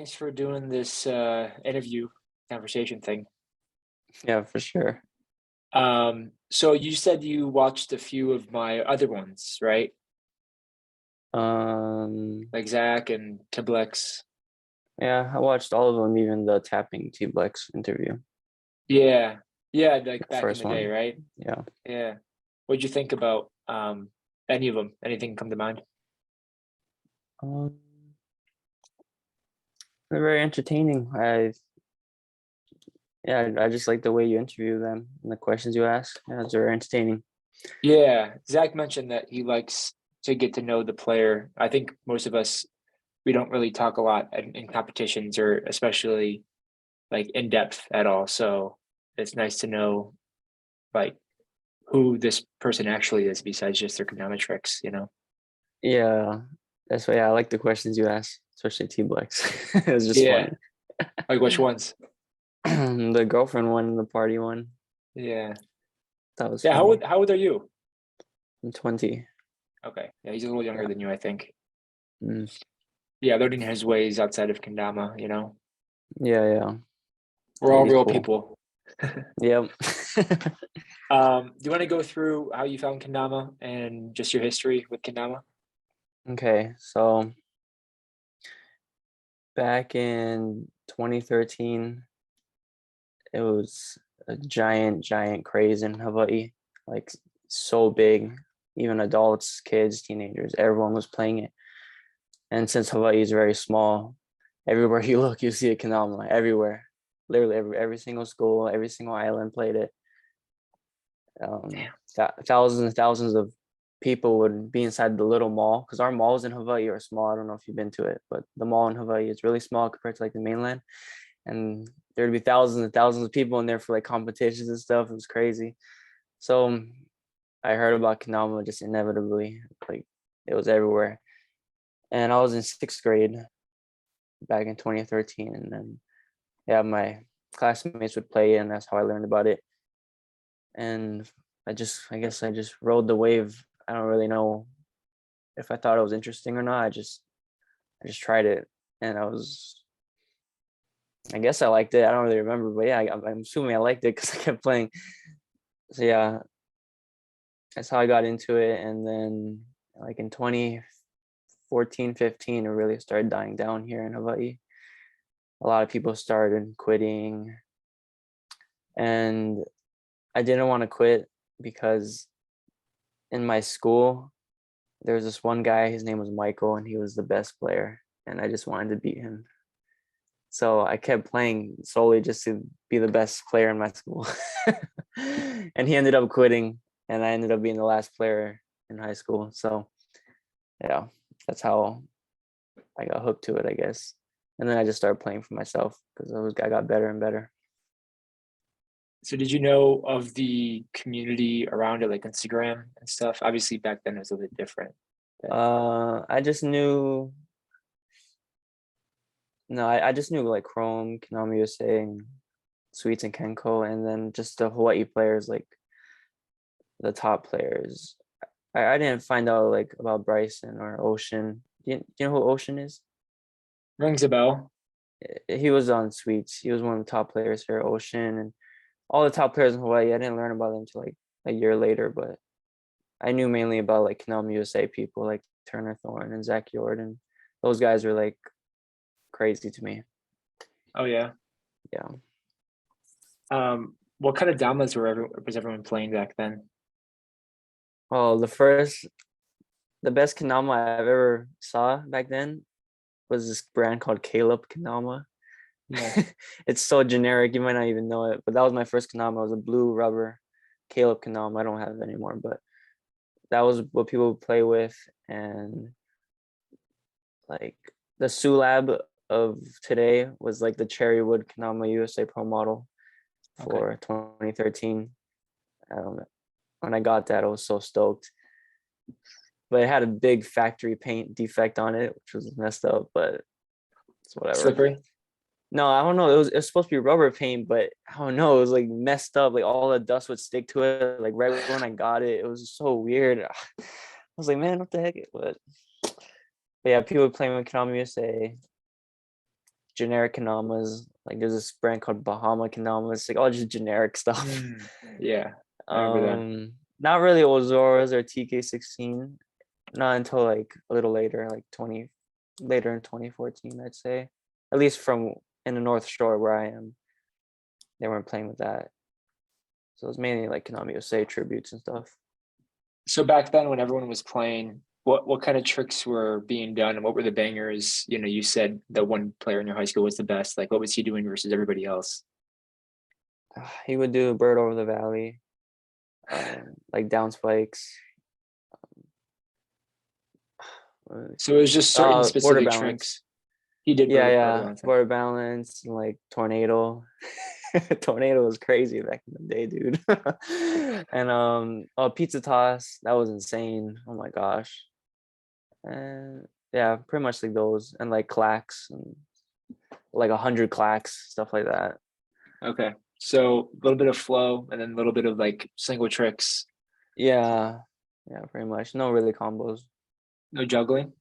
Thanks for doing this interview conversation thing. Yeah, for sure. So you said you watched a few of my other ones, right? Um, Like Zach and Tiblex. yeah, I watched all of them, even the tapping T-Blex interview, Yeah. Yeah, like the back in first the day, one. right? Yeah. Yeah. What'd you think about any of them? Anything come to mind? Um, they're very entertaining. I just like the way you interview them and the questions you ask. Yeah, it's very entertaining. Yeah. Zach mentioned that he likes to get to know the player. I think most of us we don't really talk a lot in competitions or especially like in depth at all. So it's nice to know like who this person actually is besides just their kendama tricks, you know? Yeah, that's why I like the questions you ask, especially T-Blex. It was just Yeah. funny. Like which ones? The girlfriend one and the party one. Yeah. That was Yeah. How funny. old how old are you? I'm 20. Okay. Yeah, he's a little younger Yeah. than you, I think. Mm. Yeah, learning his ways outside of kendama, you know? Yeah, yeah. We're It'll all be real cool. people. Yep. Do you want to go through how you found kendama and just your history with kendama? Okay, so back in 2013, it was a giant craze in Hawaii, like so big. Even adults, kids, teenagers, everyone was playing it. And since Hawaii is very small, everywhere you look, you see a Kendama everywhere. Literally every single school, every single island played it. Damn. Thousands and thousands of people would be inside the little mall because our malls in Hawaii are small. I don't know if you've been to it, but the mall in Hawaii is really small compared to like the mainland. And there'd be thousands and thousands of people in there for like competitions and stuff. It was crazy. So I heard about Kendama just inevitably, like it was everywhere. And I was in sixth grade back in 2013, and then yeah, my classmates would play it, and that's how I learned about it. And I guess I just rode the wave. I don't really know if I thought it was interesting or not. I just tried it, and I guess I liked it. I don't really remember, but yeah, I'm assuming I liked it because I kept playing. So yeah, that's how I got into it. And then like in 2014, 15, it really started dying down here in Hawaii. A lot of people started quitting, and I didn't want to quit because in my school there was this one guy. His name was Michael, and he was the best player, and I just wanted to beat him. So I kept playing solely just to be the best player in my school. And he ended up quitting, and I ended up being the last player in high school. So yeah, that's how I got hooked to it, I guess. And then I just started playing for myself because I got better and better. So did you know of the community around it, like Instagram and stuff? Obviously back then it was a bit different. But I just knew no, I just knew like Chrome, Konami USA, and Sweets and Kenko, and then just the Hawaii players, like the top players. I didn't find out like about Bryson or Ocean. Do you know who Ocean is? rings a bell. He was on Sweets. He was one of the top players here, Ocean, and all the top players in Hawaii. I didn't learn about them until like a year later, but I knew mainly about like Konami USA people like Turner Thorne and Zach Jordan. Those guys were like crazy to me. Oh yeah. Yeah. What kind of damas was everyone playing back then? Well, the best Kendama I've ever saw back then was this brand called Caleb Kendama. Yeah. It's so generic, you might not even know it. But that was my first Kendama. It was a blue rubber Caleb Kendama. I don't have it anymore, but that was what people would play with. And like the Sulab of today was like the Cherrywood Kendama USA Pro model Okay. for 2013. Um, when I got that, I was so stoked. But it had a big factory paint defect on it, which was messed up, but it's whatever. Slippery? No, I don't know. It was supposed to be rubber paint, but I don't know. It was like messed up. Like all the dust would stick to it. Like right when I got it, it was so weird. I was like, man, what the heck? But yeah, people would play with Konami USA. generic kendamas. Like there's this brand called Bahama Kendamas, like all just generic stuff. Yeah, I remember that. Not really Ozoras or TK16, not until like a little later, like later in 2014, I'd say. At least from in the North Shore where I am, they weren't playing with that. So it was mainly like Konami USA tributes and stuff. So back then, when everyone was playing, what kind of tricks were being done, and what were the bangers? You know, you said the one player in your high school was the best. Like, what was he doing versus everybody else? He would do bird over the valley, like down spikes. So it was just certain Border specific balance. tricks. He did Yeah, balance. border balance, and like tornado. Tornado was crazy back in the day, dude. And pizza toss, that was insane. Oh my gosh. And yeah, pretty much like those, and like clacks, and like 100 clacks, stuff like that. Okay, so a little bit of flow, and then a little bit of like single tricks. Yeah, yeah, pretty much. No really combos. No juggling.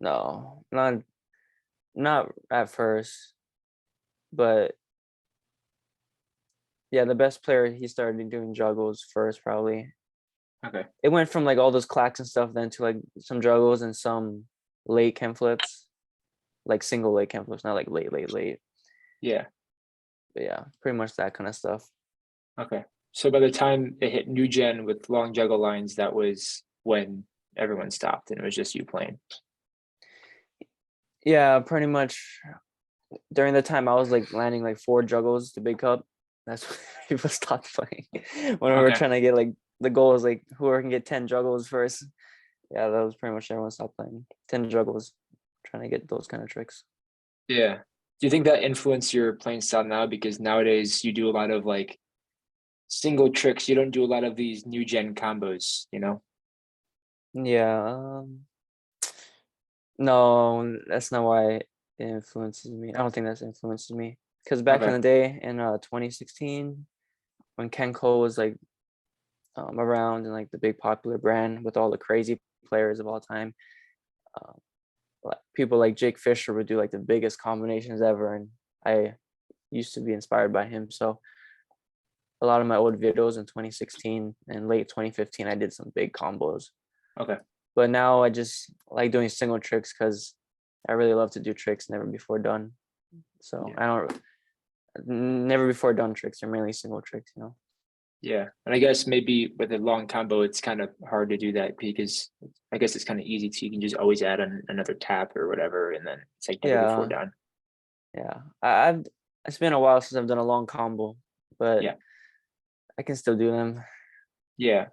No, not at first, but yeah, the best player, he started doing juggles first, probably. Okay. It went from like all those clacks and stuff then to like some juggles and some late chem flips, like single late chem flips, not like late. Yeah. But yeah, pretty much that kind of stuff. Okay. So by the time it hit new gen with long juggle lines, that was when everyone stopped and it was just you playing. Yeah, pretty much during the time I was like landing like 4 juggles to big cup. That's when people stopped playing. When we were Okay. trying to get like the goal was like whoever can get 10 juggles first. Yeah, that was pretty much everyone stopped playing. 10 juggles, trying to get those kind of tricks. Yeah. Do you think that influenced your playing style now? Because nowadays you do a lot of like single tricks. You don't do a lot of these new gen combos, you know? Yeah. No, that's not why it influences me. I don't think that's influences me. Because back in Okay. the day in 2016, when Kenko was like around and like the big popular brand with all the crazy players of all time, people like Jake Fisher would do like the biggest combinations ever, and I used to be inspired by him. So a lot of my old videos in 2016 and late 2015, I did some big combos. Okay. But now I just like doing single tricks because I really love to do tricks never before done. So Yeah. I don't never before done tricks are mainly single tricks, you know. Yeah. And I guess maybe with a long combo, it's kind of hard to do that because I guess it's kind of easy to, you can just always add another tap or whatever. And then it's like never before Yeah, done. yeah. I've it's been a while since I've done a long combo, but Yeah. I can still do them. Yeah.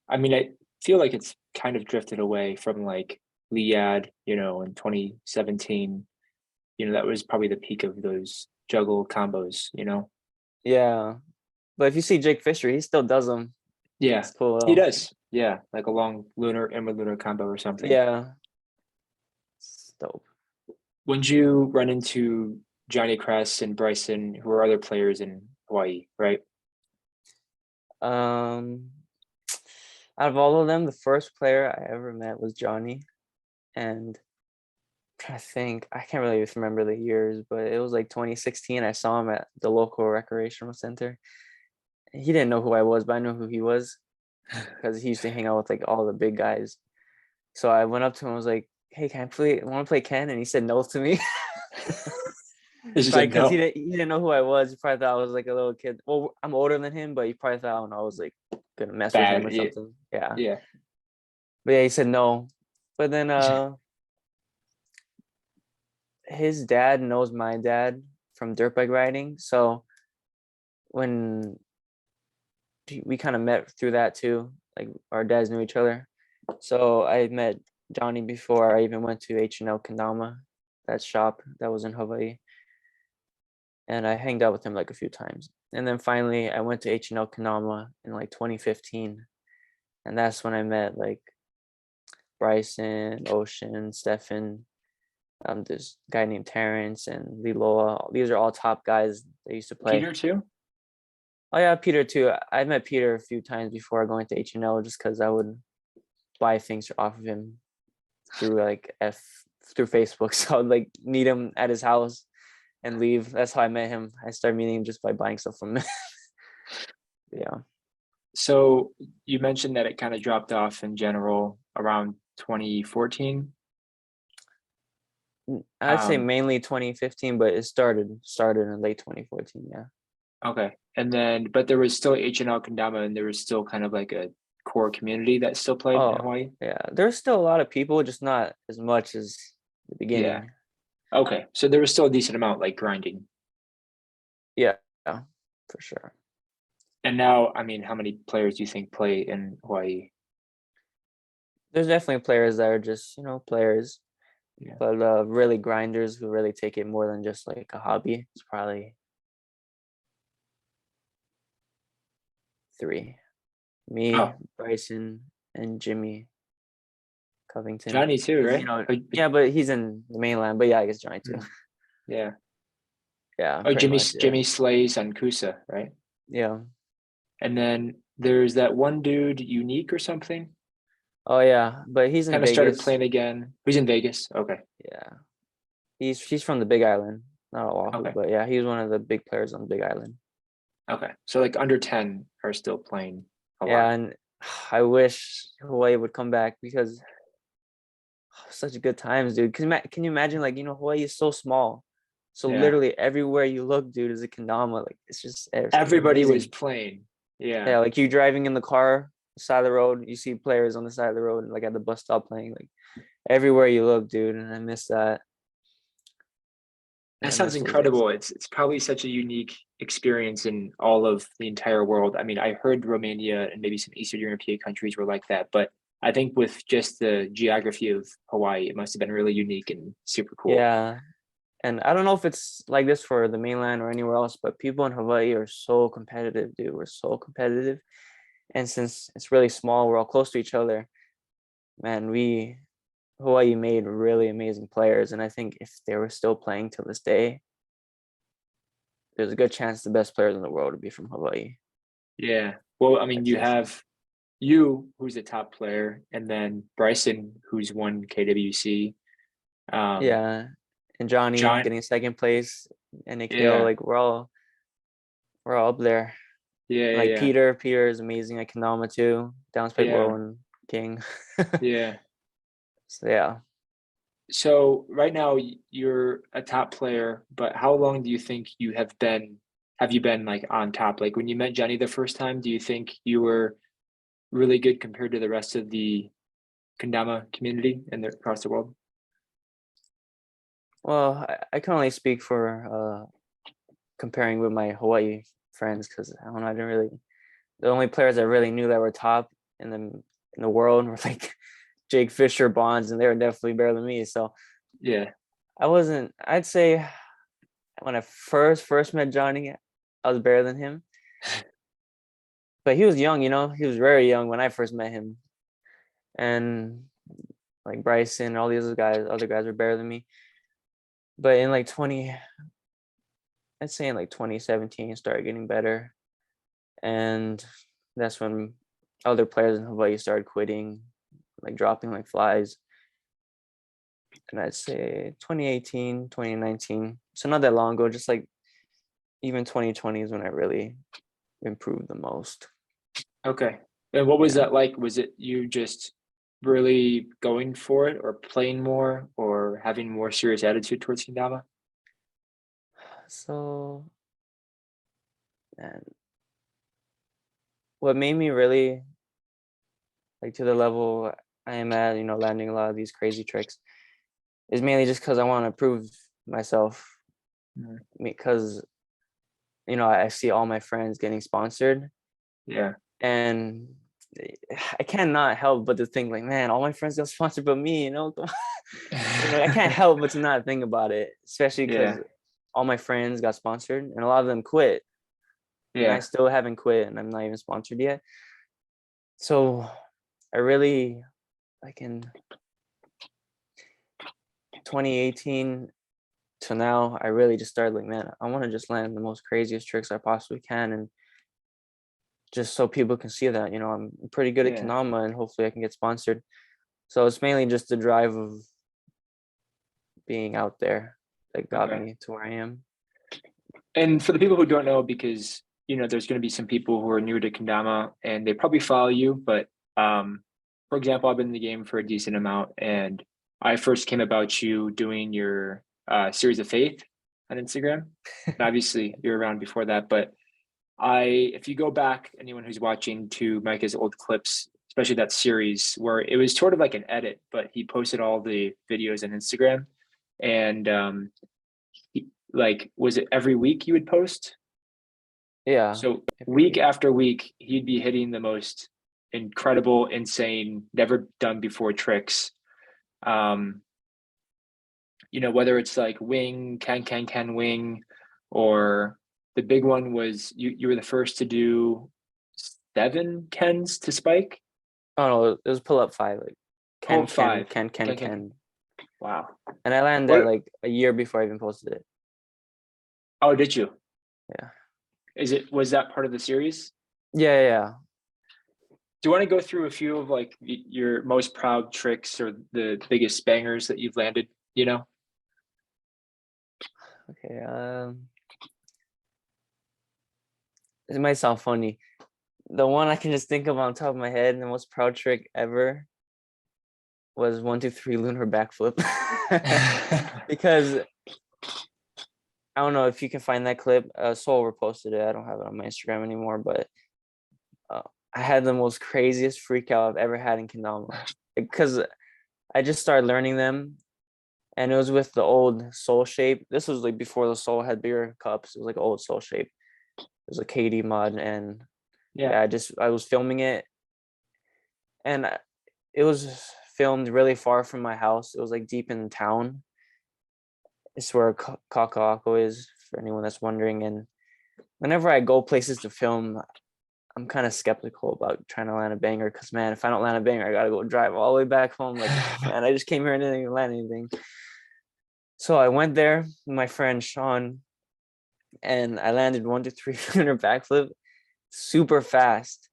I mean, I feel like it's kind of drifted away from like Liad, you know, in 2017. You know, that was probably the peak of those juggle combos, you know? Yeah. But if you see Jake Fisher, he still does them. Yeah, It's cool he though. does. Yeah, like a long lunar inward lunar combo or something. Yeah. It's dope. When did you run into Johnny Kress and Bryson, who are other players in Hawaii, right? Um Out of all of them, the first player I ever met was Johnny. And I think I can't really remember the years, but it was like 2016. I saw him at the local recreational center. He didn't know who I was, but I know who he was because he used to hang out with like all the big guys. So I went up to him and was like, "Hey, can I play? Want to play Ken?" And he said no to me. He Probably said because no. he didn't know who I was. He probably thought I was like a little kid. Well, I'm older than him, but he probably thought I don't know, I was like gonna mess with him Bad. or Yeah. something. Yeah. Yeah. But yeah, he said no. But then his dad knows my dad from dirt bike riding. So when we kind of met through that too, like our dads knew each other. So I met Johnny before I even went to H&L Kendama, that shop that was in Hawaii. And I hanged out with him like a few times. And then finally I went to H&L Kendama in like 2015. And that's when I met like Bryson, Ocean, Stefan, this guy named Terrence and Liloa. These are all top guys that used to play. Peter too. Oh yeah, Peter too. I met Peter a few times before going to H&L just because I would buy things off of him through like through Facebook. So I would like meet him at his house and leave. That's how I met him. I started meeting him just by buying stuff from him. Yeah. So you mentioned that it kind of dropped off in general around 2014. I'd say Um, mainly 2015, but it started in late 2014. Yeah. okay. And then, but there was still HNL Kendama, and there was still kind of like a core community that still played in Oh, Hawaii. yeah. There's still a lot of people, just not as much as the Yeah. beginning. Okay. So there was still a decent amount like grinding. Yeah, for sure. And now, I mean, how many players do you think play in Hawaii? There's definitely players that are just, players, Yeah. but really grinders who really take it more than just like a hobby. It's probably 3. Me, Oh, Bryson, and Jimmy Covington. Johnny too, He's, right? Oh, yeah, but he's in the mainland. But yeah, I guess Johnny too. yeah. Yeah, Oh, pretty much. Yeah. Jimmy slays on Kusa, right? Yeah. And then there's that one dude, Unique or something, Oh yeah, but he's in kind of started Vegas. playing again. Who's in Vegas? Okay. Yeah. He's from the Big Island, not Oahu, Okay. but yeah, he's one of the big players on the Big Island. Okay. So like under 10 are still playing a Yeah, lot. and I wish Hawaii would come back because such good times, dude. Can you imagine, like, Hawaii is so small, so Yeah. literally everywhere you look, dude, is a kendama. Like it's Everybody was amazing. playing. Yeah. Yeah, like you driving in the car, side of the road, you see players on the side of the road, like at the bus stop playing, like everywhere you look, dude. And I miss that. That I sounds miss those days. incredible. It's probably such a unique experience in all of the entire world. I mean, I heard Romania and maybe some Eastern European countries were like that, but I think with just the geography of Hawaii, it must have been really unique and super cool. Yeah, and I don't know if it's like this for the mainland or anywhere else, but people in Hawaii are so competitive, dude. We're so competitive. And since it's really small, we're all close to each other. Man, Hawaii made really amazing players. And I think if they were still playing till this day, there's a good chance the best players in the world would be from Hawaii. Yeah. Well, I mean, I'd you say so. have you, who's the top player, and then Bryson, who's won KWC. Um, Yeah. And Johnny John, getting second place, and Nikhil, yeah, like we're all up there. yeah, yeah, Like yeah, Peter is amazing at Kendama too. Downspike yeah, Low and King. yeah. So yeah. So right now you're a top player, but how long do you think have you been like on top? Like when you met Johnny the first time, do you think you were really good compared to the rest of the Kendama community and across the world? Well, I can only speak for comparing with my Hawaii friends because I don't know, I didn't really the only players I really knew that were top in the world were like Jake Fisher, Bonds, and they were definitely better than me. So Yeah, I'd say when I first met Johnny, I was better than him. But he was young, he was very young when I first met him. And like Bryson, all these other guys were better than me. But in like I'd say in like 2017, it started getting better. And that's when other players in Hawaii started quitting, like dropping like flies. And I'd say 2018, 2019. So not that long ago, just like even 2020 is when I really improved the most. okay. And what was Yeah. that like? Was it you just really going for it or playing more or having more serious attitude towards Kendama? So, and what made me really like to the level I am at, landing a lot of these crazy tricks is mainly just because I want to prove myself Mm, because, I see all my friends getting sponsored yeah. and I cannot help but to think like, man, all my friends got sponsored but me, I can't help but to not think about it, especially Yeah. because all my friends got sponsored and a lot of them quit and I Yeah. still haven't quit and I'm not even sponsored yet. So I really like in 2018 to now, I really just started like, man, I want to just land the most craziest tricks I possibly can. And just so people can see that, I'm pretty good at Yeah. Kenama and hopefully I can get sponsored. So it's mainly just the drive of being out there that got Okay. me to where I am. And for the people who don't know, because there's going to be some people who are new to Kendama and they probably follow you, but for example, I've been in the game for a decent amount, and I first came about you doing your series of faith on Instagram. And obviously, you're around before that, but if you go back, anyone who's watching, to Micah's old clips, especially that series where it was sort of like an edit, but he posted all the videos on Instagram, and like, was it every week you would post? Yeah. So week after week, he'd be hitting the most incredible, insane, never done before tricks. Um, whether it's like wing, can wing, or the big one was you were the first to do 7 Kens to spike. Oh no, it was pull up 5, like Pull Ken, up 5. Ken. Wow. and I landed What? that like a year before I even posted it. Oh, did you? Yeah. Was that part of the series? Yeah. Do you want to go through a few of like your most proud tricks or the biggest bangers that you've landed? Okay. It might sound funny. The one I can just think of on top of my head, the most proud trick ever, was 1, 2, 3 lunar backflip. Because I don't know if you can find that clip. Soul reposted it. I don't have it on my Instagram anymore, but I had the most craziest freak out I've ever had in Kendama, because I just started learning them, and it was with the old soul shape. This was like before the soul had bigger cups. It was like old soul shape. It was a KD mod, and Yeah. I was filming it, and it was filmed really far from my house. It was like deep in town. It's where Kakako is, for anyone that's wondering. And whenever I go places to film, I'm kind of skeptical about trying to land a banger, because man, if I don't land a banger, I gotta go drive all the way back home. Like, man, I just came here and didn't even land anything. So I went there with my friend Sean, and I landed 1, 2, 3 lunar backflip super fast.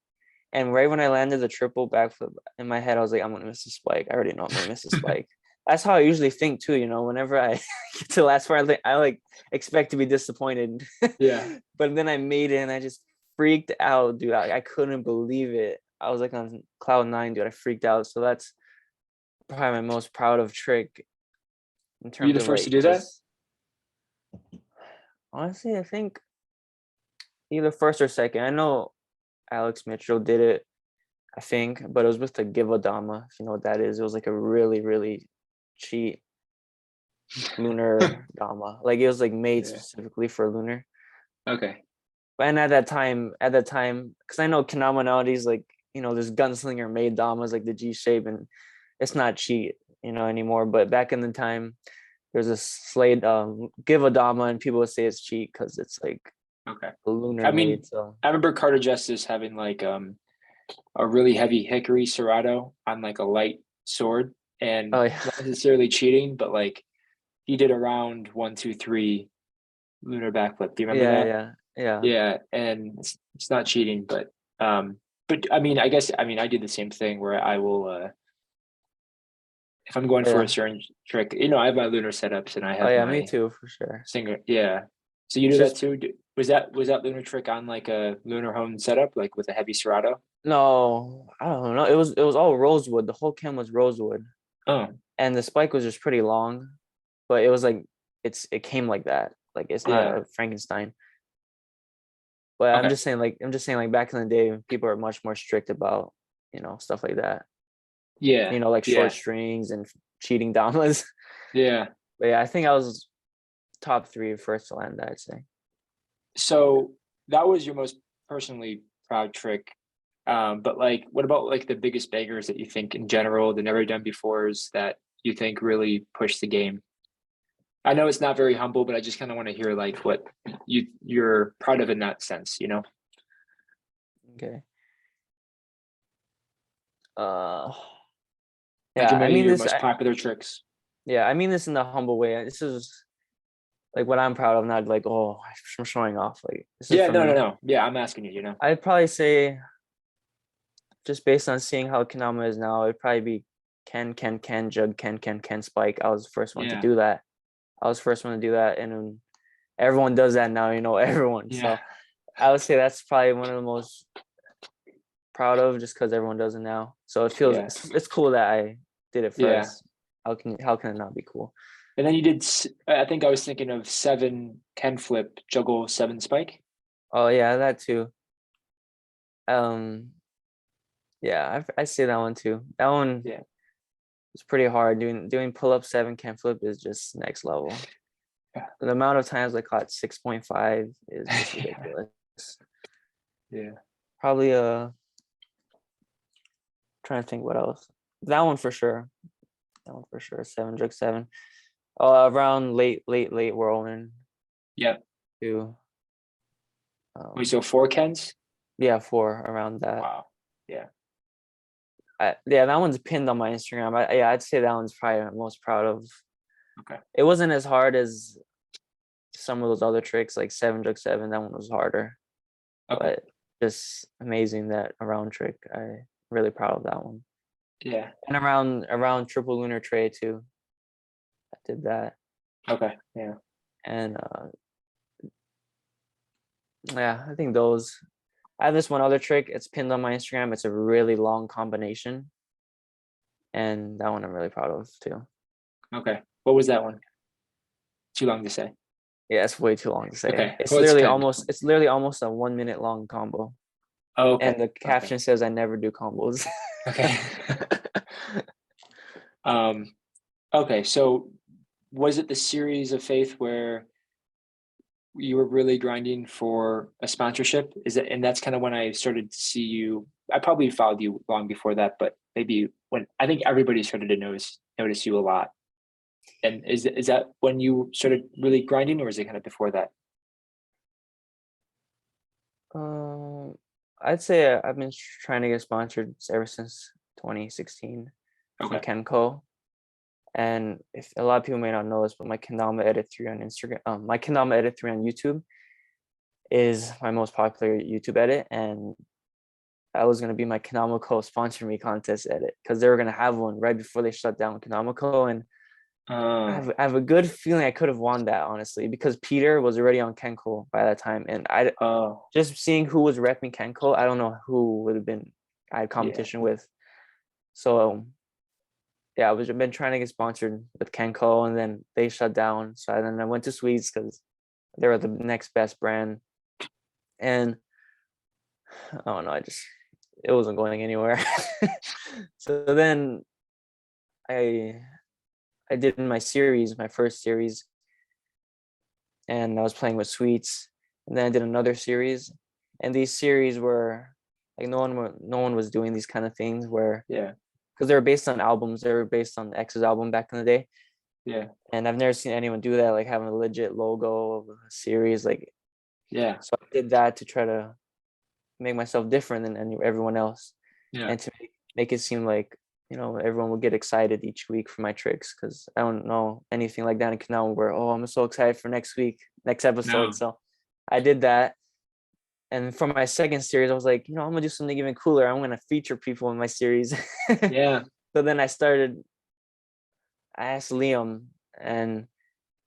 And right when I landed the triple backflip, in my head, I was like, I'm gonna miss a spike. I already know I'm gonna miss a spike. That's how I usually think too, whenever I get to the last part, I like expect to be disappointed. Yeah. But then I made it, and I just freaked out, dude. I couldn't believe it. I was like on cloud 9, dude. I freaked out. So that's probably my most proud of trick in Were you terms the of first to like do that? just, honestly, I think either first or second. I know Alex Mitchell did it, I think, but it was with the Give a Dama, if you know what that is. It was like a really, really cheap lunar Dama. Like, it was like made Yeah. specifically for lunar. Okay. And at that time, because I know Kendama nowadays, like, there's gunslinger made Damas like the G shape, and it's not cheat, anymore. But back in the time, there's a Slade Give a Dama, and people would say it's cheat because it's like Okay. a lunar I mean, made. So I remember Carter Justice having like a really heavy hickory serrato on like a light sword, and oh yeah, not necessarily cheating, but like he did around 1, 2, 3 lunar backflip. Do you remember that? yeah. Yeah, and it's not cheating, but I mean, I do the same thing where I will if I'm going for a Yeah. certain trick, I have my lunar setups and I Oh have yeah, me my too, for sure. singer. Yeah. So you It's do that just too? Was that lunar trick on like a lunar hone setup, like with a heavy serrato? no, I don't know. It was all rosewood. The whole cam was rosewood, Oh, and the spike was just pretty long, but it was like it came like that. Like, it's not yeah. a Frankenstein. But Okay. I'm just saying like back in the day, people are much more strict about stuff like that. Yeah. Like short Yeah. strings and cheating damas. Yeah. But yeah, I think I was top 3 first to land that, I'd say. So that was your most personally proud trick. But like, what about like the biggest bangers that you think in general, the never done befores that you think really pushed the game? I know it's not very humble, but I just kind of want to hear like what you're proud of in that sense. Okay. Uh, Like yeah, I maybe mean your this. most popular tricks. Yeah, I mean this in the humble way. This is like what I'm proud of, not like, oh, I'm showing off. Like, this is Yeah, for no, no, me. no. Yeah, I'm asking you. I'd probably say, just based on seeing how Kanama is now, it'd probably be Jug, Ken, Spike. I was the first one to Yeah. do that. I was the first one to do that, and everyone does that now, everyone. Yeah. So I would say that's probably one of the most proud of, just because everyone does it now. So it feels Yeah. it's cool that I did it Yeah. first. How can it not be cool? And then you did, I think I was thinking of 7 Ken flip, juggle 7 spike. Oh yeah, that too. Um, yeah, I see that one too. That one Yeah. is pretty hard. Doing pull up 7 can flip is just next level. Yeah. The amount of times I caught 6.5 is just Yeah. ridiculous. Yeah. Probably trying to think what else. That one for sure. That one for sure. 7 drug 7. Around late whirlwind Yeah. too. Wait, so 4 Kens? Yeah, 4 around that. Wow. Yeah. Yeah, that one's pinned on my Instagram. I'd say that one's probably I'm most proud of. Okay. It wasn't as hard as some of those other tricks, like 7 drug 7. That one was harder, Okay. but just amazing that around trick. I really proud of that one. Yeah. And around triple lunar tray too. I did that, Okay. Yeah. and yeah, I think those. I have this one other trick. It's pinned on my Instagram. It's a really long combination, and that one I'm really proud of too. Okay. What was that one? Too long to say. Yeah, it's way too long to say. Okay. It's Well, it's literally pinned. almost a 1 minute long combo. Oh, And okay. the Okay. caption says I never do combos. Okay. Okay. So was it the series of faith where you were really grinding for a sponsorship? Is it, and that's kind of when I started to see you. I probably followed you long before that, but maybe when I think everybody started to notice you a lot. And is that when you started really grinding, or is it kind of before that? Um, I'd say I've been trying to get sponsored ever since 2016 from Okay. Kenco. And if a lot of people may not know this, but my Kendama Edit 3 on Instagram, my Kendama Edit 3 on YouTube is my most popular YouTube edit. And that was gonna be my Kanamako sponsor me contest edit, because they were gonna have one right before they shut down Kanamako. And I have a good feeling I could have won that, honestly, because Peter was already on Kenko by that time, and I Oh, just seeing who was repping Kenko, I don't know who would have been I had yeah. competition with. So yeah, I've been trying to get sponsored with Kenko, and then they shut down. So then I went to Swedes because they were the next best brand, and I don't know, it wasn't going anywhere. So then I I did my first series, and I was playing with Sweets, and then I did another series, and these series were like no one was doing these kind of things, where Yeah. because they were based on albums, they were based on X's album back in the day, Yeah. and I've never seen anyone do that, like having a legit logo of a series, like. Yeah. So I did that to try to make myself different than everyone else, Yeah. and to make it seem like everyone would get excited each week for my tricks, because I don't know anything like that in Canal where, oh, I'm so excited for next episode. No. So I did that, and for my second series I was like, I'm gonna do something even cooler. I'm gonna feature people in my series. Yeah. So then I asked Liam, and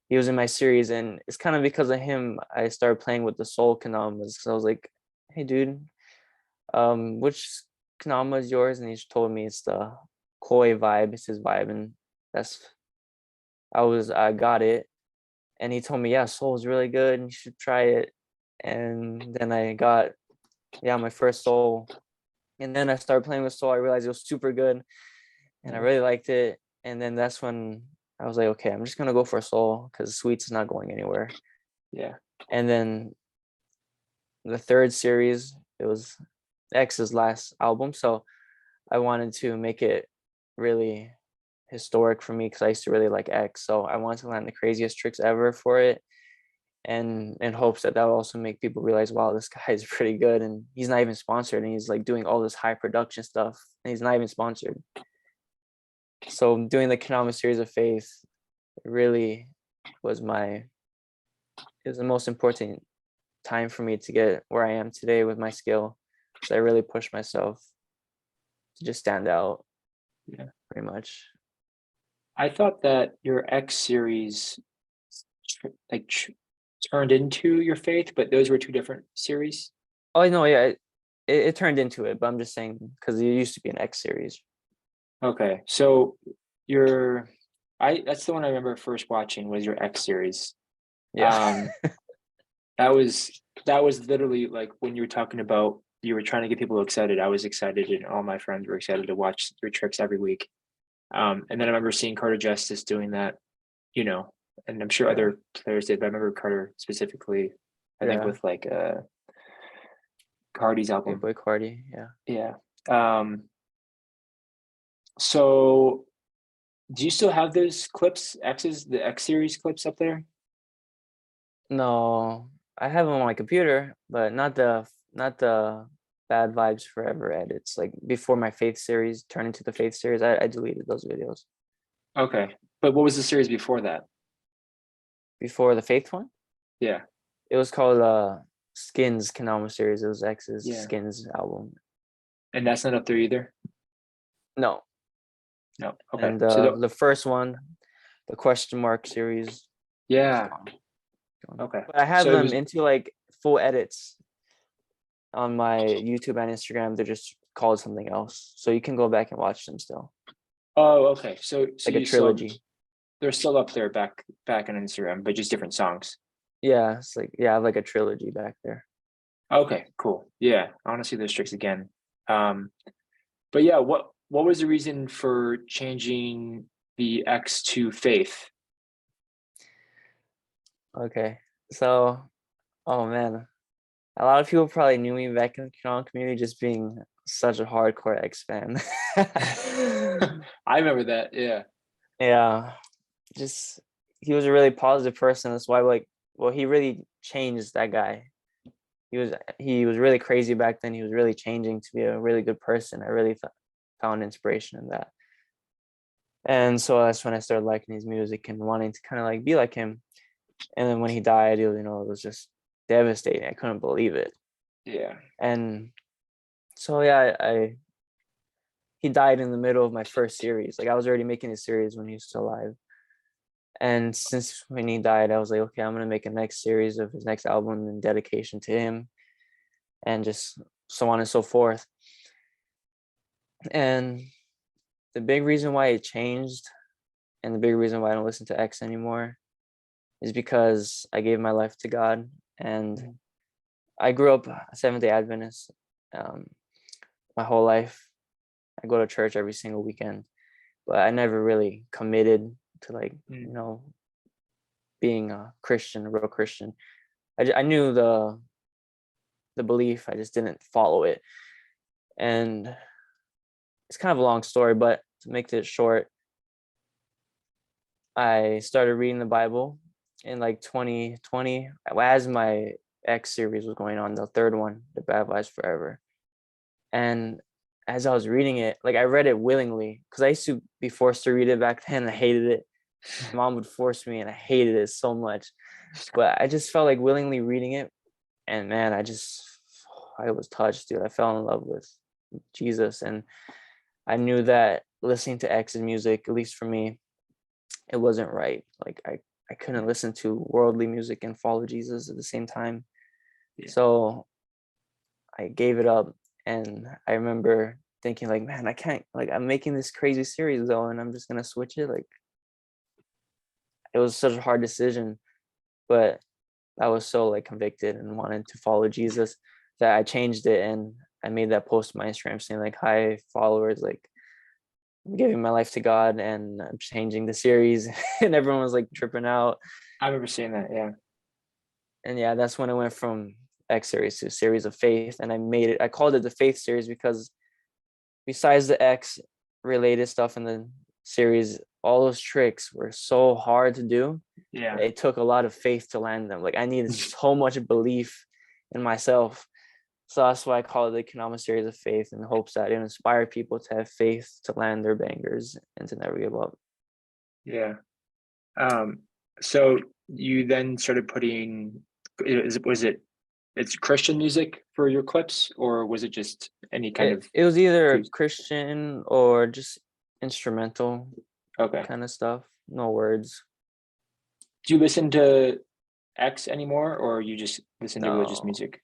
he was in my series, and it's kind of because of him I started playing with the Soul Kenamas, because I was like, hey dude, which Kenama is yours? And he just told me it's the Koi vibe, it's his vibe, and that's I got it. And he told me, yeah, Soul is really good and you should try it. And then I got my first Soul, and then I started playing with Soul. I realized it was super good, and I really liked it. And then that's when I was like, okay, I'm just gonna go for Soul, because Sweets is not going anywhere. Yeah. And then the third series, it was X's last album, so I wanted to make it really historic for me, because I used to really like X. So I wanted to land the craziest tricks ever for it, and in hopes that will also make people realize, wow, this guy is pretty good, and he's not even sponsored, and he's like doing all this high production stuff, and he's not even sponsored. So doing the Konami series of faith really was the most important time for me to get where I am today with my skill. So I really pushed myself to just stand out. Yeah. Pretty much. I thought that your X series, like turned into your faith, but those were two different series. Oh no, yeah, it turned into it, but I'm just saying because it used to be an X series. Okay, so your that's the one I remember first watching was your X series. Yeah. Um, that was literally like when you were talking about you were trying to get people excited. I was excited, and all my friends were excited to watch your tricks every week. And then I remember seeing Carter Justice doing that, you know, and I'm sure Yeah. other players did, but I remember Carter specifically. I think Yeah. with like Cardi's Big album. Boy Cardi. Yeah. Yeah. So do you still have those clips, the X series clips up there? No, I have them on my computer, but not the Bad Vibes Forever edits. Like before my Faith series turned into the Faith series, I deleted those videos. Okay. But what was the series before that? Before the Faith one, Yeah. it was called Skins Kendama series. It was X's Yeah. Skins album. And that's not up there either? No, No. Okay. and So the first one, the question mark series, is yeah. gone. Okay. But I have So it them was into like full edits on my YouTube and Instagram. They're just called something else, so you can go back and watch them still, oh, okay. So like a you still trilogy. they're still up there back on Instagram, but just different songs. Yeah, it's like I have like a trilogy back there. Okay, cool. Yeah. I want to see those tricks again. Um, but yeah, what was the reason for changing the X to Faith? Okay, so oh man, a lot of people probably knew me back in the Toronto community just being such a hardcore X fan. I remember that. Yeah. Yeah, just he was a really positive person. That's why well he really changed that guy. He was really crazy back then. He was really changing to be a really good person. I really found inspiration in that. And so that's when I started liking his music and wanting to kind of like be like him. And then when he died, it was just devastating. I couldn't believe it. Yeah. And so yeah, I he died in the middle of my first series. Like I was already making a series when he was still alive. And since when he died, I was like, okay, I'm gonna make a next series of his next album in dedication to him, and just so on and so forth. And the big reason why it changed, and the big reason why I don't listen to X anymore, is because I gave my life to God, and I grew up a Seventh-day Adventist my whole life. I go to church every single weekend, but I never really committed to like being a Christian, a real Christian. I knew the belief, I just didn't follow it. And it's kind of a long story, but to make it short, I started reading the Bible in like 2020 as my X series was going on, the third one, The Bad Lives Forever. And as I was reading it, like I read it willingly because I used to be forced to read it back then. I hated it. My mom would force me and I hated it so much. But I just felt like willingly reading it. And man, I was touched, dude. I fell in love with Jesus. And I knew that listening to X's music, at least for me, it wasn't right. Like I couldn't listen to worldly music and follow Jesus at the same time. Yeah. So I gave it up. And I remember thinking like, man, I can't, like I'm making this crazy series though, and I'm just gonna switch it. Like it was such a hard decision, but I was so like convicted and wanted to follow Jesus that I changed it, and I made that post on my Instagram saying like, hi followers, like I'm giving my life to God and I'm changing the series. And everyone was like tripping out. I remember seeing that. Yeah. And yeah, that's when I went from X series to series of faith. And I called it the faith series because besides the X related stuff in the series, all those tricks were so hard to do. Yeah. It took a lot of faith to land them. Like I needed so much belief in myself. So that's why I call it the Kendama series of faith, in the hopes that it inspire people to have faith to land their bangers and to never give up. Yeah. So you then started putting, it's Christian music for your clips, or was it just any kind of It was either fuse? Christian or just instrumental Okay. kind of stuff. No words. Do you listen to X anymore, or you just listen to religious No, music?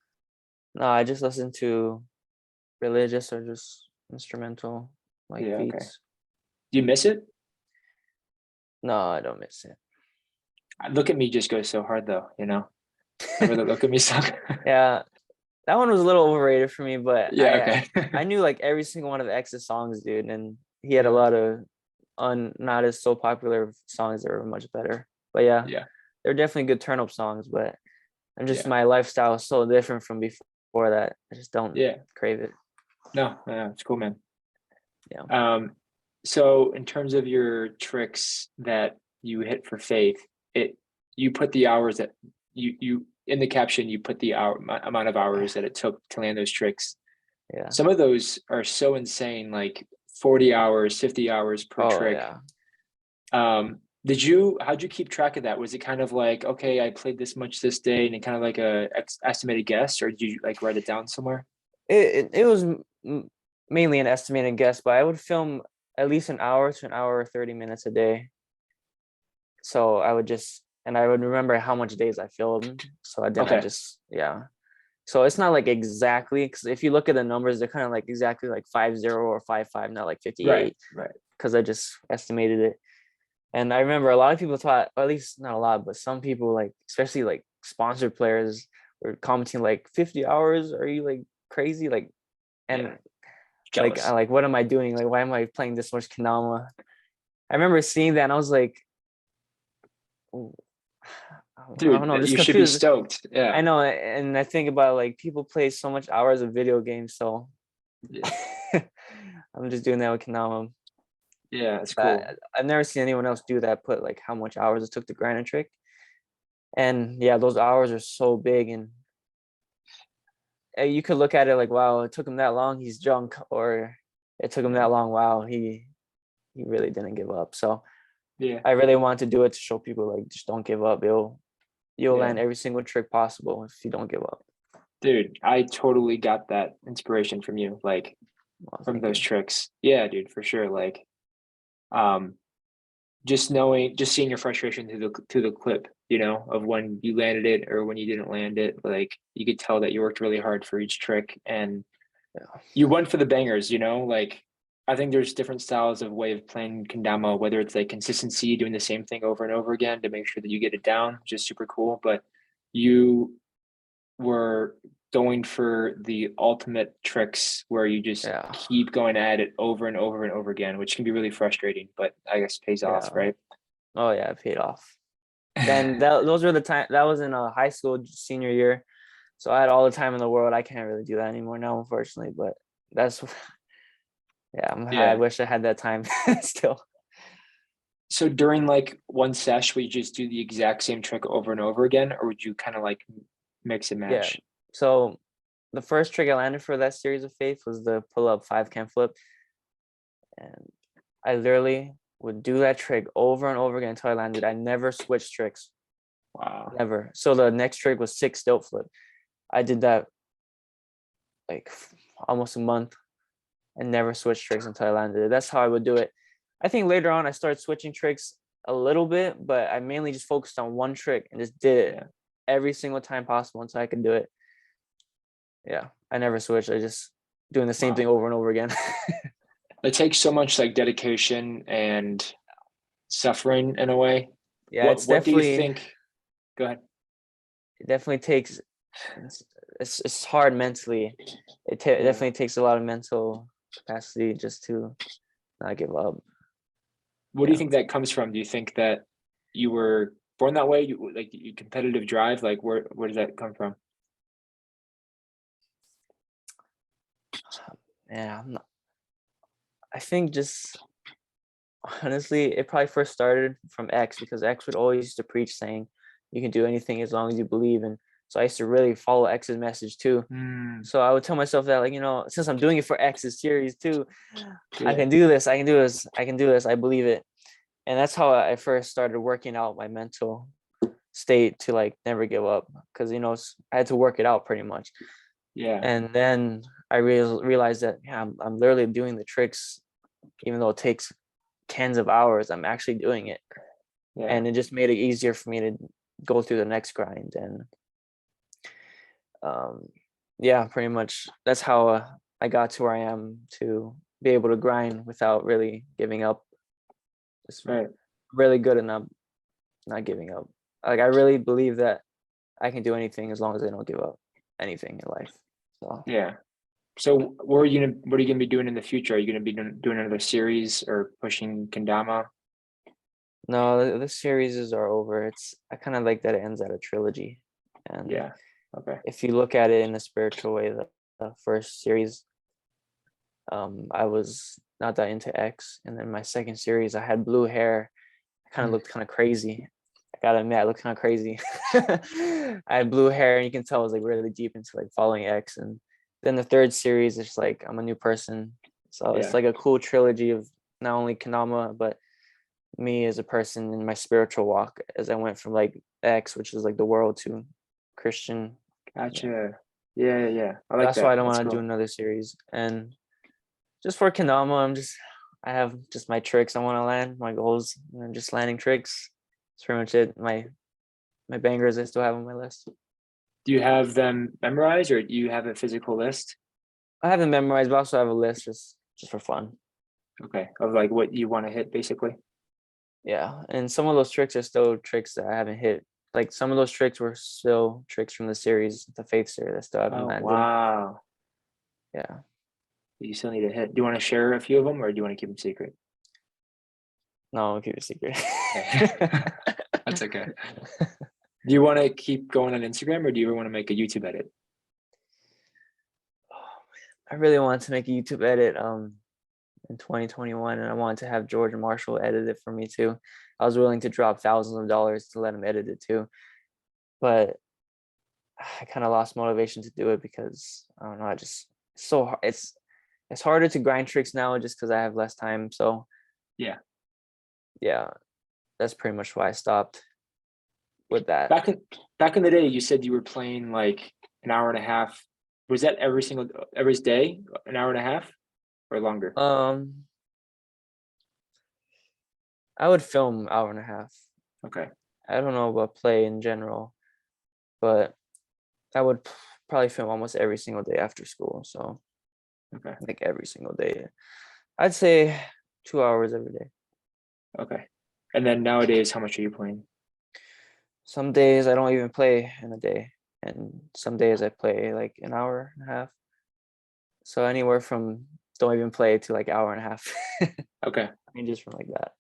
no, I just listen to religious or just instrumental like Yeah, okay. beats. Do you miss it? No, I don't miss Look at Me just goes so hard though, you know. Remember the Look at Me song? it. Yeah, that one was a little overrated for me, but Yeah, okay. I knew like every single one of X's songs, dude, and he had a Yeah, lot of not as so popular songs that were much better. But yeah, yeah, they're definitely good turn up songs, but I'm just yeah, my lifestyle is so different from before that I just don't yeah. crave it. No, no, it's cool, man. Yeah. Um, so in terms of your tricks that you hit for faith, it you put the hours that you in the caption you put the amount of hours that it took to land those tricks. Yeah. Some of those are so insane, like 40 hours, 50 hours per Oh trick. yeah. How'd you keep track of that? Was it kind of like, okay, I played this much this day and it kind of like a estimated guess, or did you like write it down somewhere? It was mainly an estimated guess, but I would film at least an hour to an hour or 30 minutes a day. So I would just and I would remember how much days I filmed. So then I Okay. just yeah. So it's not like exactly because if you look at the numbers, they're kind of like exactly like 50 or 55, not like Right, 58, right. because I just estimated it. And I remember a lot of people thought, or at least not a lot, but some people like, especially like sponsored players, were commenting like 50 hours. Are you like crazy? Like, Yeah. and Jealous. like, what am I doing? Like, why am I playing this much Kendama? I remember seeing that and I was like, "Oh, I don't Dude, know, I'm just you should be confused." stoked. I Yeah. know, and I think about like people play so much hours of video games, so Yeah. I'm just doing that with Kendama. Yeah, it's But cool. I've never seen anyone else do that. Put like how much hours it took to grind a trick, and yeah, those hours are so big, and you could look at it like, wow, it took him that long, he's junk, or it took him Yeah. that long, wow, he really didn't give up. So Yeah. I really want to do it to show people like just don't give up. You'll Yeah. land every single trick possible if you don't give up. Dude, I totally got that inspiration from you, like Well, from thank those you. tricks. Yeah, dude, for sure. Like, um, just seeing your frustration through the clip, you know, of when you landed it or when you didn't land it, like you could tell that you worked really hard for each trick and Yeah, you went for the bangers, you know, like I think there's different styles of way of playing kendama, whether it's like consistency, doing the same thing over and over again to make sure that you get it down, which is super cool. But you were going for the ultimate tricks where you just yeah, keep going at it over and over and over again, which can be really frustrating, but I guess pays off, yeah. right? Oh yeah, it paid off. Then those were the time that was in high school senior year. So I had all the time in the world. I can't really do that anymore now, unfortunately. But that's yeah, I Yeah. wish I had that time still. So during like one sesh, would you just do the exact same trick over and over again, or would you kind of like mix and Yeah. match? So the first trick I landed for that series of faith was the pull up 5 can flip. And I literally would do that trick over and over again until I landed. I never switched tricks. Wow. Never. So the next trick was 6 stilt flip. I did that like almost a month and never switched tricks until I landed it. That's how I would do it. I think later on I started switching tricks a little bit, but I mainly just focused on one trick and just did it Yeah. every single time possible until I could do it. Yeah, I never switched. I just doing the same thing Wow. over and over again. It takes so much like dedication and suffering in a way. Yeah, What do you think? Go ahead. it definitely takes it's it's hard mentally. It Yeah. definitely takes a lot of mental capacity just to not give up. What do you Yeah. think that comes from? Do you think that you were born that way? You like your competitive drive? Like where does that come from? Yeah, I think just honestly, it probably first started from X because X would always used to preach saying you can do anything as long as you believe. And so I used to really follow X's message too. Mm, So I would tell myself that, like, since I'm doing it for X's series too, I yeah. can do this, I can do this, I can do this, I believe it. And that's how I first started working out my mental state to like never give up because, I had to work it out pretty much. Yeah. And then I realized that, yeah, I'm literally doing the tricks, even though it takes tens of hours, I'm actually doing it. Yeah. And it just made it easier for me to go through the next grind. And yeah, pretty much that's how I got to where I am, to be able to grind without really giving up. Just Right. really good at not giving up. Like I really believe that I can do anything as long as I don't give up anything in life. So Yeah. So what are you gonna be doing in the future? Are you gonna be doing another series or pushing Kendama? no, the series are over. I kind of like that it ends at a trilogy. And Yeah. Okay. if you look at it in a spiritual way, the first series, I was not that into X, and then my second series, I had blue hair. I kind of looked kind of crazy. I gotta admit, I looked kind of crazy. I had blue hair, and you can tell I was like really deep into like following X. And then the third series, it's like I'm a new person. So it's Yeah. like a cool trilogy of not only Kanama, but me as a person in my spiritual walk, as I went from like X, which is like the world, to Christian. Gotcha. Yeah. I like That's why that. I don't That's want to do cool. another series. And just for Kendama, I have just my tricks I want to land, my goals, and I'm just landing tricks. That's pretty much it. My bangers I still have on my list. Do you have them memorized, or do you have a physical list? I haven't memorized, but I also have a list just for fun. Okay. Of like what you want to hit, basically. Yeah. And some of those tricks are still tricks that I haven't hit. Like some of those tricks were still tricks from the series, the Faith series, that still haven't Oh landed. wow. Yeah. You still need to hit. Do you want to share a few of them, or do you want to keep them secret? No, I'll keep it secret. Okay. That's okay. Do you want to keep going on Instagram, or do you ever want to make a YouTube edit? I really wanted to make a YouTube edit in 2021, and I wanted to have George Marshall edit it for me too. I was willing to drop thousands of dollars to let him edit it too, but I kind of lost motivation to do it because I don't know. I just so hard. It's harder to grind tricks now just because I have less time. So Yeah. yeah, that's pretty much why I stopped with that. Back in the day, you said you were playing like an hour and a half. Was that every day, an hour and a half, or longer? I would film hour and a half. Okay. I don't know about play in general, but I would probably film almost every single day after school. So Okay. like every single day, I'd say 2 hours every day. Okay. And then nowadays, how much are you playing? Some days I don't even play in a day, and some days I play like an hour and a half. So anywhere from don't even play to like hour and a half. Okay. I mean, just from like that.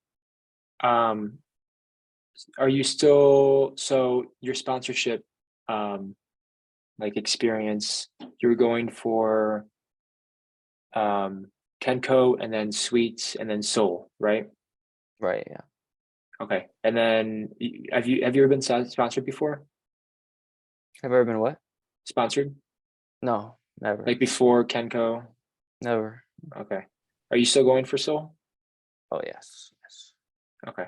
Um, are you still, so your sponsorship, like experience, you're going for Kenko and then Sweets and then Soul, right? Right. Yeah. Okay. And then have you ever been sponsored before? Have I ever been what? Sponsored? No, never. Like before Kenko? Never. Okay. Are you still going for Soul? Oh yes. Yes. Okay.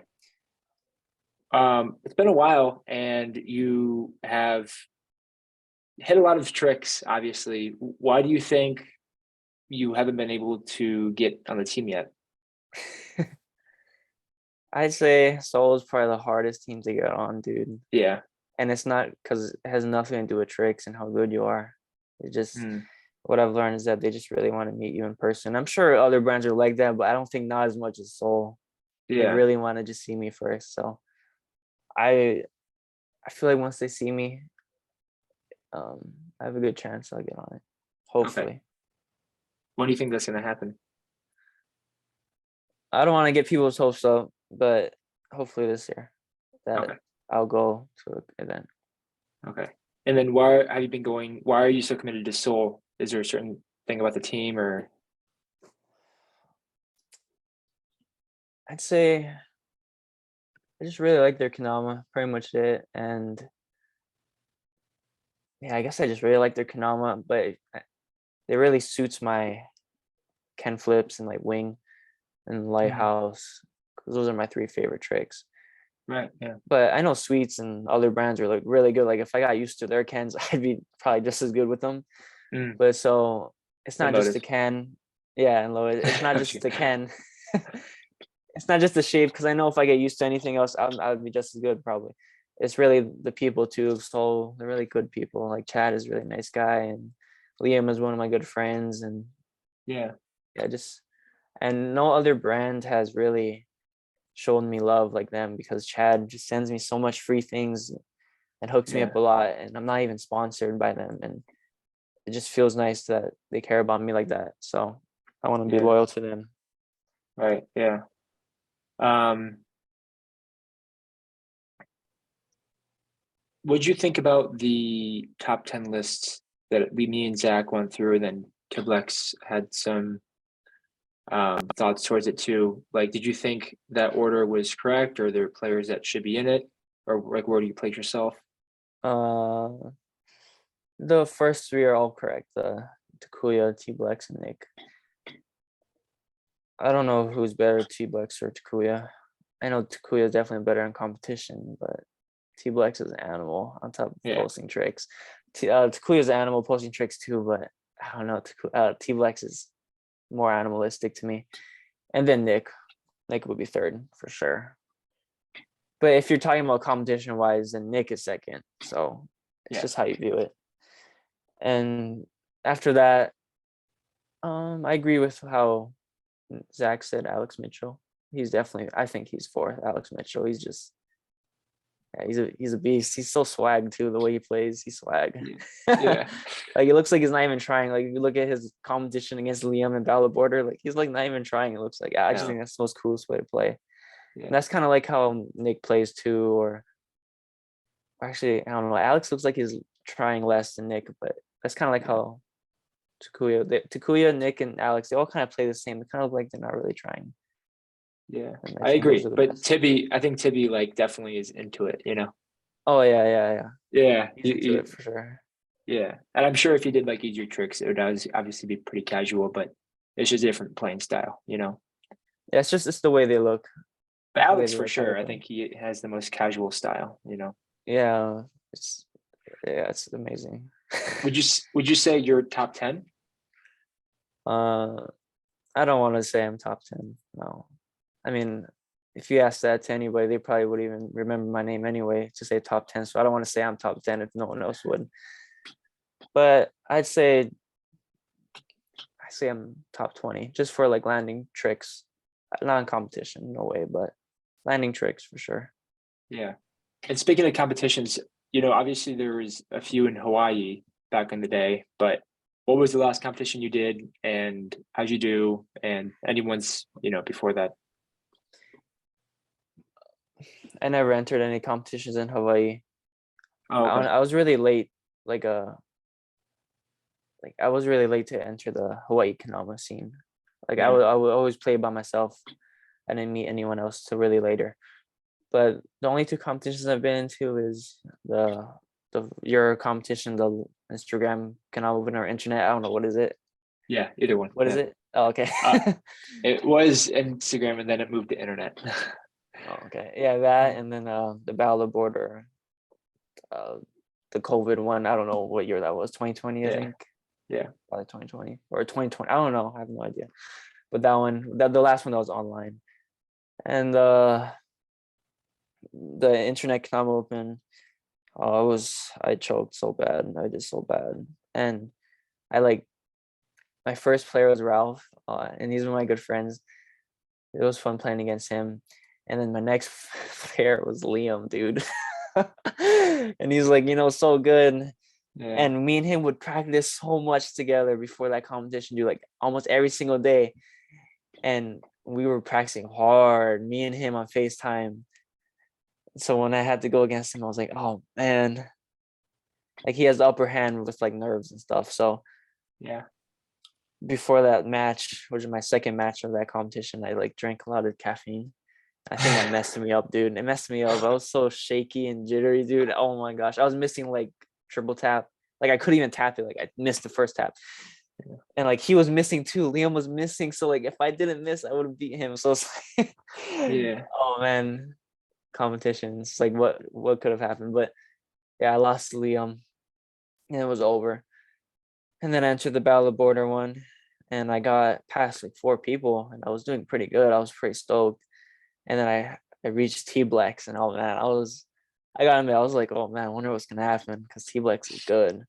It's been a while and you have hit a lot of tricks, obviously. Why do you think you haven't been able to get on the team yet? I'd say Seoul is probably the hardest team to get on, dude. Yeah. And it's not because it has nothing to do with tricks and how good you are. It's just Mm, what I've learned is that they just really want to meet you in person. I'm sure other brands are like that, but I don't think not as much as Seoul. They yeah. really want to just see me first. So I I feel like once they see me, um, I have a good chance I'll get on it. Okay. Hopefully. When do you think that's going to happen? I don't want to get people's hopes up, but hopefully this year that Okay. I'll go to an event. Okay. And then why have you been going? Why are you so committed to Seoul? Is there a certain thing about the team or? I'd say I just really like their Kanama, pretty much it. And yeah, I guess I just really like their Kanama, but it really suits my Ken flips and like wing and Mhm. lighthouse, because those are my three favorite tricks. Right. Yeah. But I know Sweets and other brands are like really good. Like if I got used to their cans, I'd be probably just as good with them. Mm. But so it's And not just the Lotus. can. Yeah, and low. It's not I'm just just the can. It's not just the shape, because I know if I get used to anything else, I'll be just as good probably. it's really the people too. So they're really good people. Like Chad is a really nice guy, and Liam is one of my good friends, and Yeah. yeah, just and no other brand has really shown me love like them, because Chad just sends me so much free things and hooks me Yeah. up a lot, and I'm not even sponsored by them, and it just feels nice that they care about me like that. So I want to be Yeah. loyal to them. Right. Yeah. Um, what'd you think about the top 10 lists that me and Zach went through, and then Kiblex had some thoughts towards it too? Like, did you think that order was correct, or there are players that should be in it, or like where do you place yourself? Uh, the first three are all correct. Takuya, T-Blex, and Nick. I don't know who's better, T-Blex or Takuya. I know Takuya is definitely better in competition, but T-Blex is an animal on top of Yeah. posting tricks. Takuya is an animal posting tricks too, but I don't know. T-Blex is more animalistic to me. And then Nick. Nick would be third for sure. But if you're talking about competition wise, then Nick is second. So it's Yeah. just how you view it. And after that, I agree with how Zach said Alex Mitchell. He's definitely, I think he's fourth. Alex Mitchell. He's just, yeah, he's a beast. He's so swag too. The way he plays, he's swag. Yeah. Like it looks like he's not even trying. Like if you look at his competition against Liam and Battle Border, like he's like not even trying. It looks like I just No. think that's the most coolest way to play. Yeah. And that's kind of like how Nick plays too. Or actually, I don't know. Alex looks like he's trying less than Nick, but that's kind of like how Takuya, Nick, and Alex, they all kind of play the same. They kind of like they're not really trying. Yeah. And I I think those agree. are the But best. I think Tibby like definitely is into it, you know? Oh yeah. Yeah. He's into it for sure. Yeah. And I'm sure if you did like easier tricks, it would obviously be pretty casual, but it's just a different playing style, you know? Yeah, it's the way they look, But the way Alex they for look how they sure, I play. think he has the most casual style, you know? Yeah, it's it's amazing. Would you say you're top 10? uh, I don't want to say I'm top 10. No, I mean, if you ask that to anybody, they probably would even remember my name anyway to say top 10. So I don't want to say I'm top 10 if no one else would. But I say I'm top 20 just for like landing tricks, not in competition, no way, but landing tricks for sure. Yeah. And speaking of competitions, obviously there was a few in Hawaii back in the day, but what was the last competition you did and how'd you do? And anyone's, before that? I never entered any competitions in Hawaii. Oh, okay. I was really late, like I was really late to enter the Hawaii Kendama scene. Like Yeah. I would always play by myself. I didn't meet anyone else till really later. But the only two competitions I've been into is your competition, the Instagram Kendama winner internet. I don't know, what is it? Yeah, either one. What is Yeah. it? Oh, okay. It was Instagram and then it moved to internet. Oh, okay. Yeah, that and then the Battle of Border, uh the COVID one. I don't know what year that was. 2020, I Yeah. think. Yeah. Probably 2020 or 2020. I don't know. I have no idea. But that one, the last one that was online. And the internet Kendama open, I choked so bad. I did so bad. And I like my first player was Ralph, and he's one of my good friends. It was fun playing against him. And then my next player was Liam, dude. And he's like, so good. Yeah. And me and him would practice so much together before that competition, dude, like almost every single day. And we were practicing hard, me and him on FaceTime. So when I had to go against him, I was like, oh man, like he has the upper hand with like nerves and stuff. So Yeah. before that match, which is my second match of that competition, I like drank a lot of caffeine. I think that messed me up, dude. It messed me up. I was so shaky and jittery, dude. Oh my gosh. I was missing like triple tap. Like I couldn't even tap it. Like I missed the first tap. And like he was missing too. Liam was missing. So like if I didn't miss, I would have beat him. So it's like, Yeah. oh man, competitions. Like what could have happened? But yeah, I lost to Liam and it was over. And then I entered the Battle of Border one and I got past like 4 people and I was doing pretty good. I was pretty stoked. And then I reached T-Blex and oh man, I got him. I was like, oh man, I wonder what's gonna happen because T-Blex is good,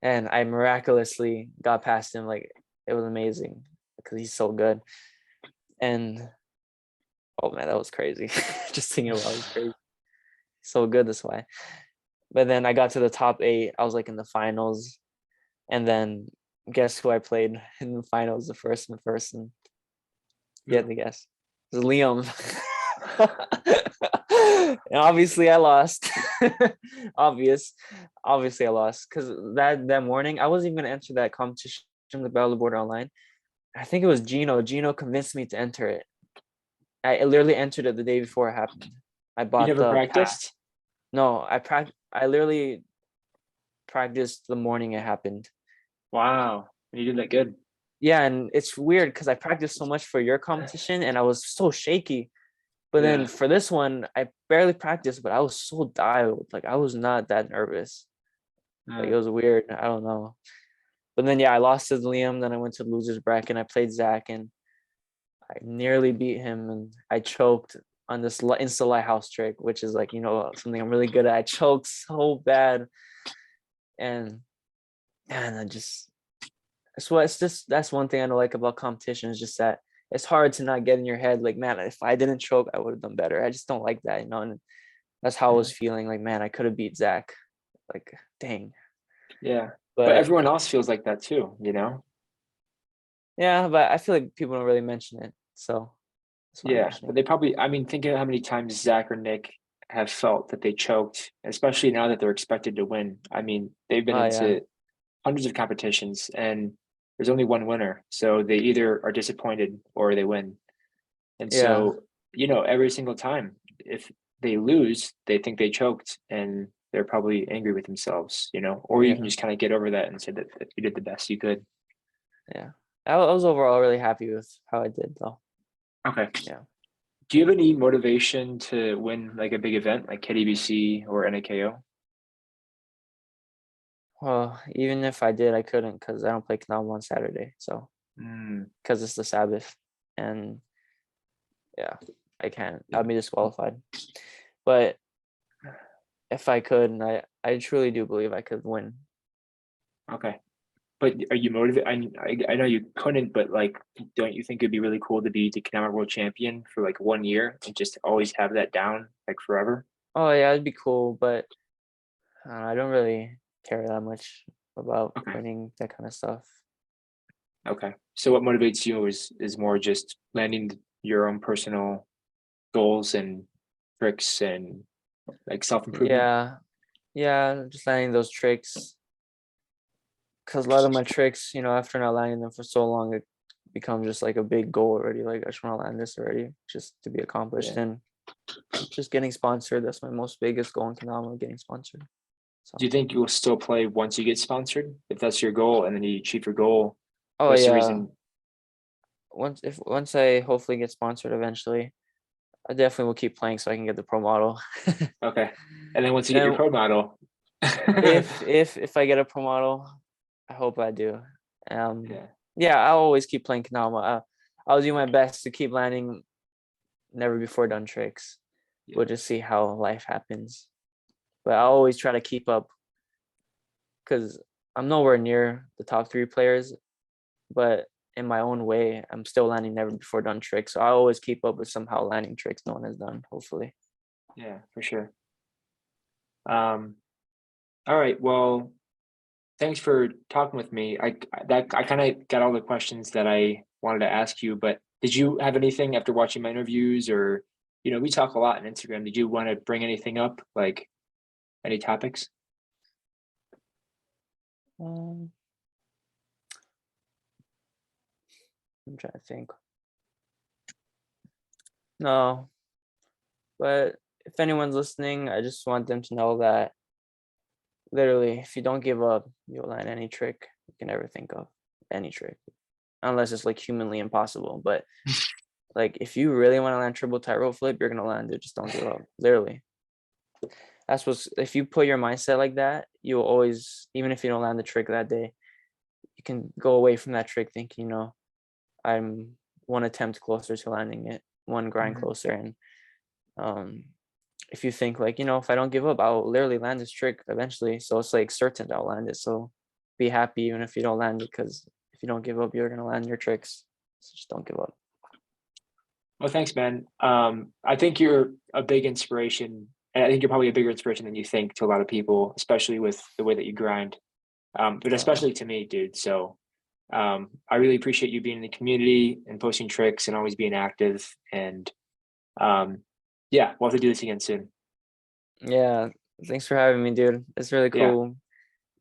and I miraculously got past him. Like it was amazing because he's so good. And oh man, that was crazy. Just thinking about it was crazy. So good this way. But then I got to the top 8. I was like in the finals, and then guess who I played in the finals? The first person. You had to guess. It was Liam. And obviously I lost. Obviously I lost because that morning I wasn't even gonna enter that competition, the Battle Border Online. I think it was Gino. Gino convinced me to enter it. I literally entered it the day before it happened. I You bought never the pass. practiced? No, I literally practiced the morning it happened. Wow. And you did that good. Yeah, and it's weird because I practiced so much for your competition and I was so shaky. But then Yeah. for this one, I barely practiced, but I was so dialed. Like I was not that nervous. Like it was weird. I don't know. But then yeah, I lost to Liam. Then I went to losers bracket and I played Zach and I nearly beat him and I choked on this insta lighthouse trick, which is like, something I'm really good at. I choked so bad. And I just that's one thing I don't like about competition is just that it's hard to not get in your head like, man, if I didn't choke, I would have done better. I just don't like that, and that's how I Yeah. was feeling like, man, I could have beat Zach. Like, dang. Yeah. But But everyone else feels like that too, you know? yeah, but I feel like people don't really mention it. So that's why I'm Yeah. But mentioning they probably, I mean, think of how many times Zach or Nick have felt that they choked, especially now that they're expected to win. I mean, they've it. been Oh yeah. into hundreds of competitions and there's only one winner. So they either are disappointed or they win. And Yeah. so, every single time, if they lose, they think they choked and they're probably angry with themselves, or you can Yeah. just kind of get over that and say that you did the best you could. Yeah. I was overall really happy with how I did though. Okay. Yeah. Do you have any motivation to win like a big event like KDBC or NAKO? Well, even if I did, I couldn't because I don't play Kendama on Saturday. So Mm, because it's the Sabbath. And yeah, I can't. I'd be disqualified. But if I could, and I truly do believe I could win. okay. But are you motivated? I know you couldn't, but like, don't you think it'd be really cool to be the Kendama World Champion for like 1 year and just always have that down like forever? Oh yeah, it'd be cool, but I don't really care that much about Okay. winning that kind of stuff. Okay. So what motivates you is more just landing your own personal goals and tricks and like self-improvement. Yeah, yeah, just landing those tricks. Because a lot of my tricks, after not landing them for so long, it becomes just like a big goal already. Like I just want to land this already, just to be accomplished. Yeah. And just getting sponsored. That's my most biggest goal in Kendama, getting sponsored. Do So, you think you will still play once you get sponsored? If that's your goal and then you achieve your goal, oh what's the yeah, reason? once I hopefully get sponsored eventually, I definitely will keep playing so I can get the pro model. Okay. And then once you get your And pro model, if I get a pro model, I hope I do. Um, yeah. yeah, I'll always keep playing Kendama. I'll do my best to keep landing never before done tricks. Yeah. We'll just see how life happens. But I'll always try to keep up because I'm nowhere near the top 3 players, but in my own way, I'm still landing never before done tricks. So I always keep up with somehow landing tricks no one has done, hopefully. Yeah, for sure. Um, all right. Well, thanks for talking with me. I kind of got all the questions that I wanted to ask you, but did you have anything after watching my interviews or, we talk a lot on Instagram. Did you want to bring anything up, like any topics? Um, I'm trying to think. No, but if anyone's listening, I just want them to know that literally, if you don't give up, you'll land any trick you can ever think of. Any trick. Unless it's like humanly impossible. But like if you really want to land triple tightrope flip, you're gonna land it. Just don't give up. Literally. That's what's if you put your mindset like that, you'll always, even if you don't land the trick that day, you can go away from that trick thinking, I'm one attempt closer to landing it, one grind Mhm. closer. And um if you think like, if I don't give up, I'll literally land this trick eventually. So it's like certain that I'll land it. So be happy even if you don't land it, because if you don't give up, you're gonna land your tricks. So just don't give up. Well, thanks, man. I think you're a big inspiration, and I think you're probably a bigger inspiration than you think to a lot of people, especially with the way that you grind. But Uh, especially to me, dude. So I really appreciate you being in the community and posting tricks and always being active. And yeah, we'll have to do this again soon. yeah, thanks for having me, dude. It's really Yeah. cool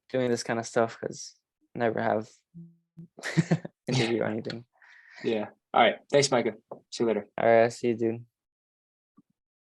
doing this kind of stuff because I never have interview or anything. Yeah. All right. Thanks, Micah. See you later. All right, I see you, dude.